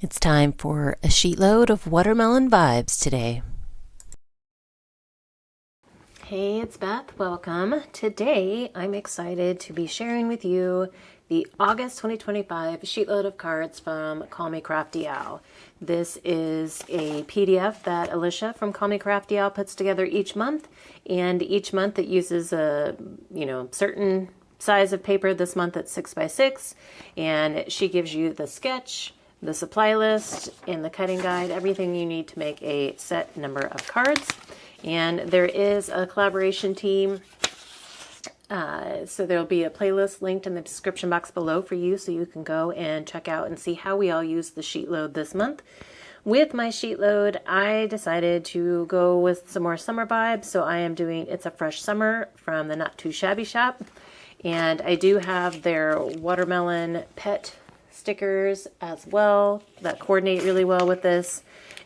It's time for a sheetload of watermelon vibes today. Hey, it's Beth. Welcome. Today, I'm excited to be sharing with you the August 2025 sheetload of cards from Call Me Crafty Owl. This is a PDF that Alicia from Call Me Crafty Owl puts together each month, and each month it uses a certain size of paper. This month it's 6x6, and she gives you the sketch, the supply list, and the cutting guide, everything you need to make a set number of cards. And there is a collaboration team, so there'll be a playlist linked in the description box below for you, so you can go and check out and see how we all use the sheetload this month. With my sheetload, I decided to go with some more summer vibes, so I am doing It's a Fresh Summer from the Not Too Shabby shop. And I do have their watermelon pet stickers as well that coordinate really well with this.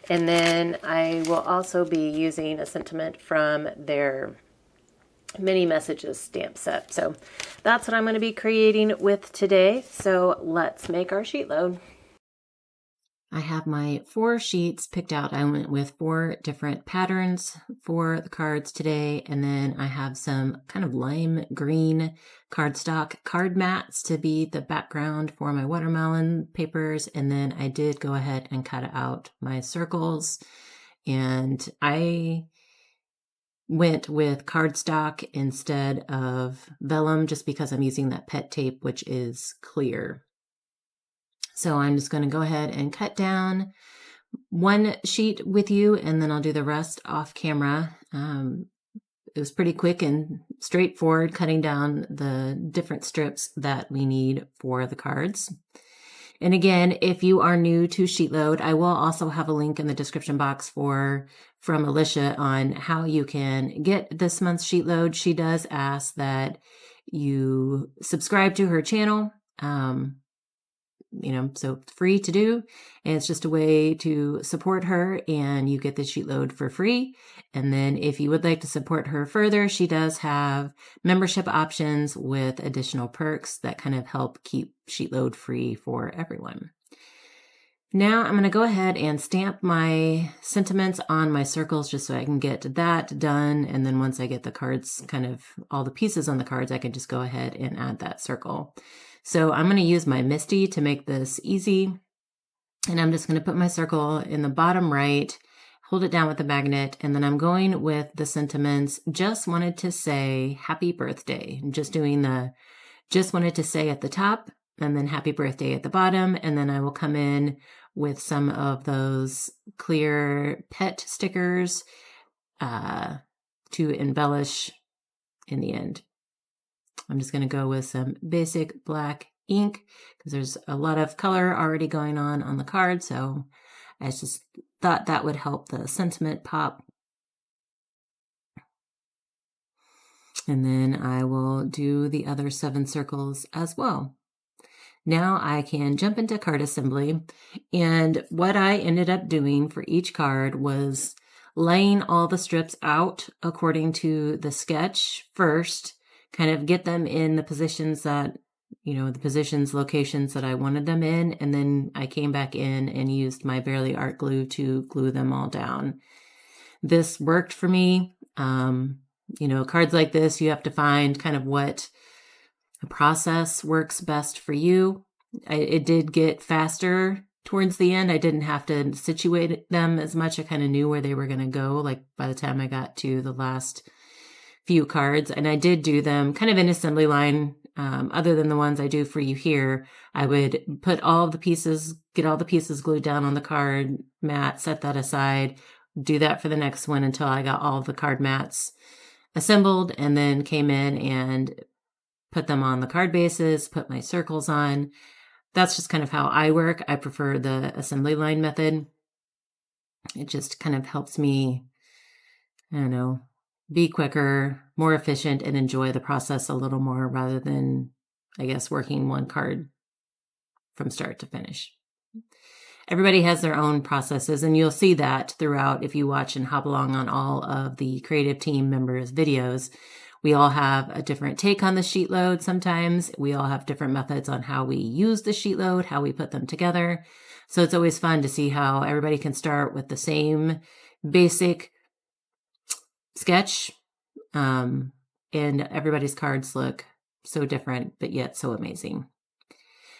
And then I will also be using a sentiment from their mini messages stamp set. So that's what I'm going to be creating with today. So let's make our sheet load. I have my 4 sheets picked out. I went with 4 different patterns for the cards today. And then I have some kind of lime green cardstock card mats to be the background for my watermelon papers. And then I did go ahead and cut out my circles. And I went with cardstock instead of vellum just because I'm using that pet tape, which is clear. So I'm just going to go ahead and cut down 1 sheet with you, and then I'll do the rest off camera. It was pretty quick and straightforward cutting down the different strips that we need for the cards. And again, if you are new to SheetLoad, I will also have a link in the description box from Alicia on how you can get this month's SheetLoad. She does ask that you subscribe to her channel. So it's free to do, and it's just a way to support her, and you get the sheetload for free. And then if you would like to support her further, she does have membership options with additional perks that kind of help keep sheetload free for everyone. Now I'm going to go ahead and stamp my sentiments on my circles just so I can get that done. And then once I get the cards, kind of all the pieces on the cards, I can just go ahead and add that circle. So I'm going to use my Misty to make this easy. And I'm just going to put my circle in the bottom right, hold it down with the magnet, and then I'm going with the sentiments. Just wanted to say happy birthday. I'm just doing the just wanted to say at the top, and then happy birthday at the bottom. And then I will come in with some of those clear pet stickers to embellish in the end. I'm just going to go with some basic black ink because there's a lot of color already going on the card. So I just thought that would help the sentiment pop. And then I will do the other 7 circles as well. Now I can jump into card assembly. And what I ended up doing for each card was laying all the strips out according to the sketch first, kind of get them in the positions that, locations that I wanted them in. And then I came back in and used my Barely Art glue to glue them all down. This worked for me. Cards like this, you have to find kind of what process works best for you. It did get faster towards the end. I didn't have to situate them as much. I kind of knew where they were going to go, like by the time I got to the last few cards. And I did do them kind of in assembly line. Other than the ones I do for you here, I would put all the pieces, get all the pieces glued down on the card mat, set that aside, do that for the next one until I got all the card mats assembled, and then came in and put them on the card bases, put my circles on. That's just kind of how I work. I prefer the assembly line method. It just kind of helps me, be quicker, more efficient, and enjoy the process a little more rather than, working one card from start to finish. Everybody has their own processes, and you'll see that throughout if you watch and hop along on all of the creative team members' videos. We all have a different take on the SheetLoad sometimes. We all have different methods on how we use the SheetLoad, how we put them together. So it's always fun to see how everybody can start with the same basic sketch, and everybody's cards look so different, but yet so amazing.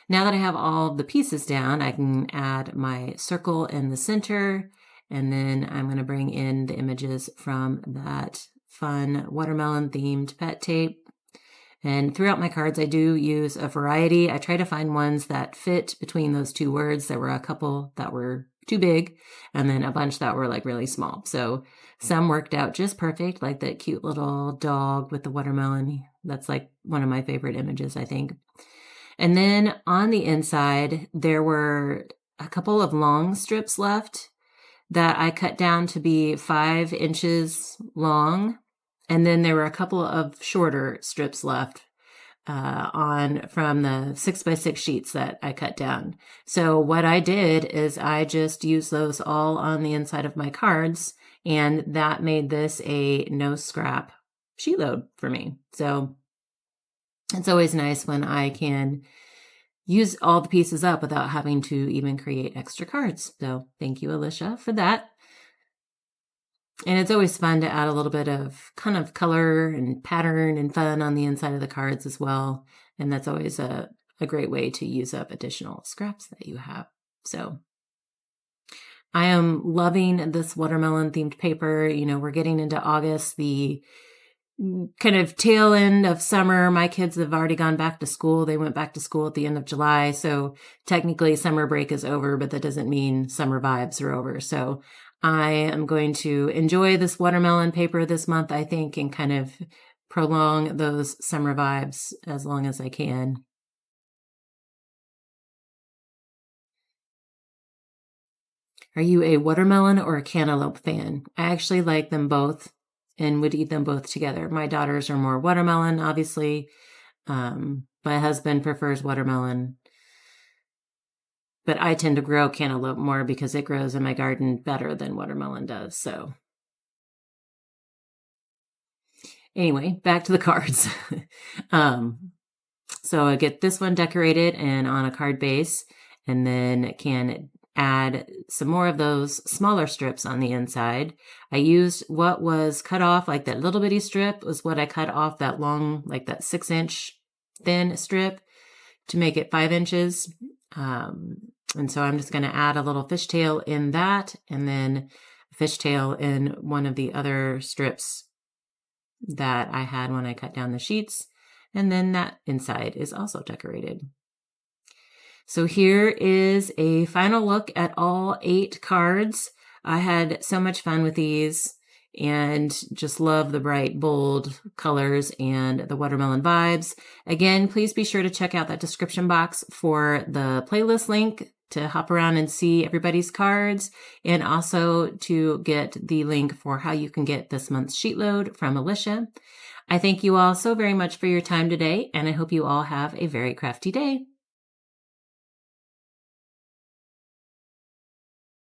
Now that I have all the pieces down, I can add my circle in the center, and then I'm going to bring in the images from that fun watermelon themed pet tape. And throughout my cards, I do use a variety. I try to find ones that fit between those two words. There were a couple that were too big, and then a bunch that were like really small. So some worked out just perfect, like that cute little dog with the watermelon. That's like one of my favorite images, I think. And then on the inside, there were a couple of long strips left that I cut down to be 5 inches long. And then there were a couple of shorter strips left from the 6x6 sheets that I cut down. So what I did is I just used those all on the inside of my cards, and that made this a no scrap sheet load for me. So it's always nice when I can use all the pieces up without having to even create extra cards. So thank you, Alicia, for that. And it's always fun to add a little bit of kind of color and pattern and fun on the inside of the cards as well. And that's always a great way to use up additional scraps that you have. So I am loving this watermelon themed paper. You know, we're getting into August, the kind of tail end of summer. My kids have already gone back to school. They went back to school at the end of July. So technically summer break is over, but that doesn't mean summer vibes are over. So I am going to enjoy this watermelon paper this month, I think, and kind of prolong those summer vibes as long as I can. Are you a watermelon or a cantaloupe fan? I actually like them both and would eat them both together. My daughters are more watermelon, obviously. My husband prefers watermelon. But I tend to grow cantaloupe more because it grows in my garden better than watermelon does. So anyway, back to the cards. So I get this one decorated and on a card base, and then can add some more of those smaller strips on the inside. I used what was cut off, like that little bitty strip was what I cut off, that long, like that 6-inch thin strip, to make it 5 inches. And so I'm just going to add a little fishtail in that, and then a fishtail in one of the other strips that I had when I cut down the sheets. And then that inside is also decorated. So here is a final look at all 8 cards. I had so much fun with these and just love the bright, bold colors and the watermelon vibes. Again, please be sure to check out that description box for the playlist link to hop around and see everybody's cards, and also to get the link for how you can get this month's sheet load from Alicia. I thank you all so very much for your time today, and I hope you all have a very crafty day.